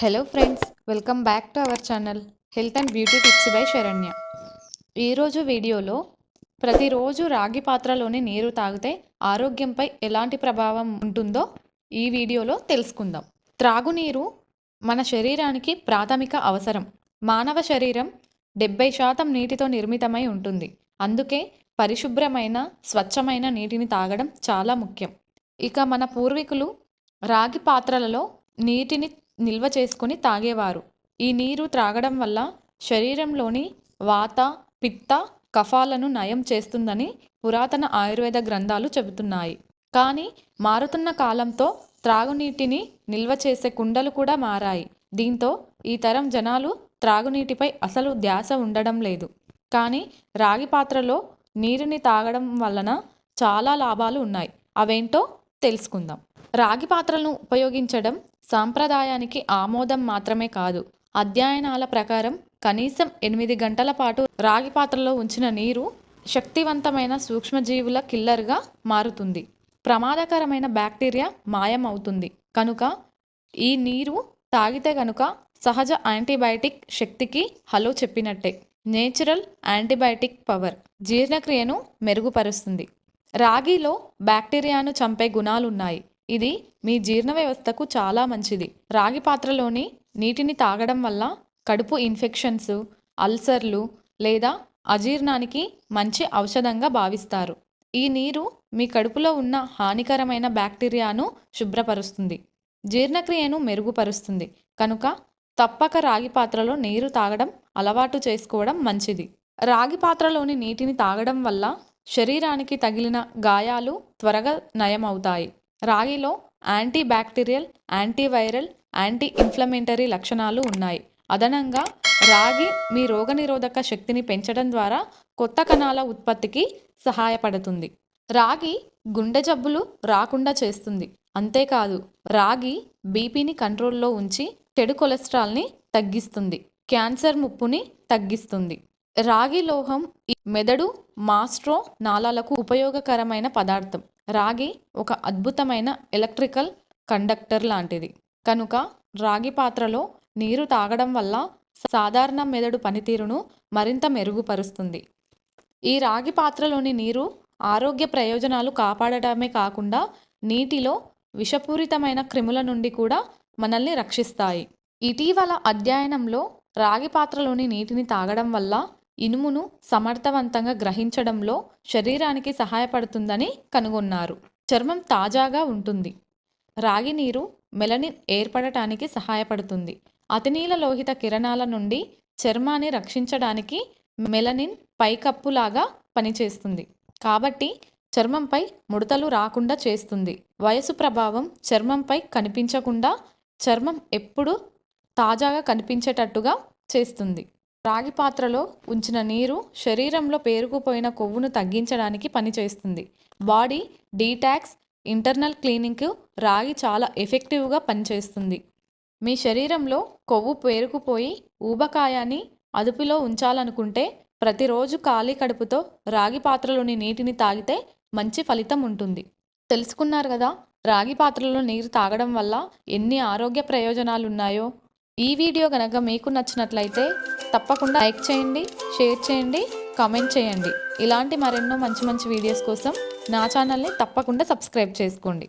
Hello friends, welcome back to our channel health and beauty tips by Saranya. ఈరోజు వీడియోలో ప్రతిరోజు రాగి పాత్రలోని నీరు తాగితే ఆరోగ్యంపై ఎలాంటి ప్రభావం ఉంటుందో ఈ వీడియోలో తెలుసుకుందాం. త్రాగునీరు మన శరీరానికి ప్రాథమిక అవసరం. మానవ శరీరం 70% నీటితో నిర్మితమై ఉంటుంది. అందుకే పరిశుభ్రమైన స్వచ్ఛమైన నీటిని తాగడం చాలా ముఖ్యం. ఇక మన పూర్వీకులు రాగి పాత్రలలో నీటిని నిల్వ చేసుకుని తాగేవారు. ఈ నీరు త్రాగడం వల్ల శరీరంలోని వాత, పిత్త, కఫాలను నయం చేస్తుందని పురాతన ఆయుర్వేద గ్రంథాలు చెబుతున్నాయి. కానీ మారుతున్న కాలంతో త్రాగునీటిని నిల్వ చేసే కుండలు కూడా మారాయి. దీంతో ఈ తరం జనాలు త్రాగునీటిపై అసలు ధ్యాస ఉండడం లేదు. కానీ రాగి పాత్రలో నీరుని తాగడం వలన చాలా లాభాలు ఉన్నాయి. అవేంటో తెలుసుకుందాం. రాగి పాత్రలను ఉపయోగించడం సాంప్రదాయానికి ఆమోదం మాత్రమే కాదు. అధ్యయనాల ప్రకారం కనీసం 8 గంటల పాటు రాగి పాత్రలో ఉంచిన నీరు శక్తివంతమైన సూక్ష్మజీవుల కిల్లర్గా మారుతుంది. ప్రమాదకరమైన బ్యాక్టీరియా మాయం అవుతుంది. కనుక ఈ నీరు తాగితే కనుక సహజ యాంటీబయాటిక్ శక్తికి హలో చెప్పినట్టే. నేచురల్ యాంటీబయాటిక్ పవర్ జీర్ణక్రియను మెరుగుపరుస్తుంది. రాగిలో బ్యాక్టీరియాను చంపే గుణాలున్నాయి. ఇది మీ జీర్ణ వ్యవస్థకు చాలా మంచిది. రాగి పాత్రలోని నీటిని తాగడం వల్ల కడుపు ఇన్ఫెక్షన్స్, అల్సర్లు లేదా అజీర్ణానికి మంచి ఔషధంగా భావిస్తారు. ఈ నీరు మీ కడుపులో ఉన్న హానికరమైన బ్యాక్టీరియాను శుభ్రపరుస్తుంది, జీర్ణక్రియను మెరుగుపరుస్తుంది. కనుక తప్పక రాగి పాత్రలో నీరు తాగడం అలవాటు చేసుకోవడం మంచిది. రాగి పాత్రలోని నీటిని తాగడం వల్ల శరీరానికి తగిలిన గాయాలు త్వరగా నయమవుతాయి. రాగిలో anti bacterial, antiviral, anti inflammatory లక్షణాలు ఉన్నాయి. అదనంగా రాగి మీ రోగనిరోధక శక్తిని పెంచడం ద్వారా కొత్త కణాల ఉత్పత్తికి సహాయపడుతుంది. రాగి గుండె జబ్బులు రాకుండా చేస్తుంది. అంతేకాదు రాగి బీపీని కంట్రోల్లో ఉంచి చెడు కొలెస్ట్రాల్ని తగ్గిస్తుంది, క్యాన్సర్ ముప్పుని తగ్గిస్తుంది. రాగి లోహం మెదడు, మాస్ట్రో నాళాలకు ఉపయోగకరమైన పదార్థం. రాగి ఒక అద్భుతమైన ఎలక్ట్రికల్ కండక్టర్ లాంటిది. కనుక రాగి పాత్రలో నీరు తాగడం వల్ల సాధారణ మెదడు పనితీరును మరింత మెరుగుపరుస్తుంది. ఈ రాగి పాత్రలోని నీరు ఆరోగ్య ప్రయోజనాలు కాపాడటమే కాకుండా నీటిలో విషపూరితమైన క్రిముల నుండి కూడా మనల్ని రక్షిస్తాయి. ఇటీవల అధ్యయనంలో రాగి పాత్రలోని నీటిని తాగడం వల్ల ఇనుమును సమర్థవంతంగా గ్రహించడంలో శరీరానికి సహాయపడుతుందని కనుగొన్నారు. చర్మం తాజాగా ఉంటుంది. రాగి నీరు మెలనిన్ ఏర్పడటానికి సహాయపడుతుంది. అతినీల లోహిత కిరణాల నుండి చర్మాన్ని రక్షించడానికి మెలనిన్ పైకప్పులాగా పనిచేస్తుంది. కాబట్టి చర్మంపై ముడతలు రాకుండా చేస్తుంది. వయసు ప్రభావం చర్మంపై కనిపించకుండా చర్మం ఎప్పుడూ తాజాగా కనిపించేటట్టుగా చేస్తుంది. రాగి పాత్రలో ఉంచిన నీరు శరీరంలో పేరుకుపోయిన కొవ్వును తగ్గించడానికి పనిచేస్తుంది. బాడీ డీటాక్స్, ఇంటర్నల్ క్లీనింగ్కు రాగి చాలా ఎఫెక్టివ్గా పనిచేస్తుంది. మీ శరీరంలో కొవ్వు పేరుకుపోయి ఊబకాయాన్ని అదుపులో ఉంచాలనుకుంటే ప్రతిరోజు ఖాళీ కడుపుతో రాగి పాత్రలోని నీటిని తాగితే మంచి ఫలితం ఉంటుంది. తెలుసుకున్నారు కదా, రాగి పాత్రలో నీరు తాగడం వల్ల ఎన్ని ఆరోగ్య ప్రయోజనాలు ఉన్నాయో. ఈ వీడియో కనుక మీకు నచ్చినట్లయితే తప్పకుండా లైక్ చేయండి, షేర్ చేయండి, కామెంట్ చేయండి. ఇలాంటి మరెన్నో మంచి మంచి వీడియోస్ కోసం నా ఛానల్ని తప్పకుండా సబ్స్క్రైబ్ చేసుకోండి.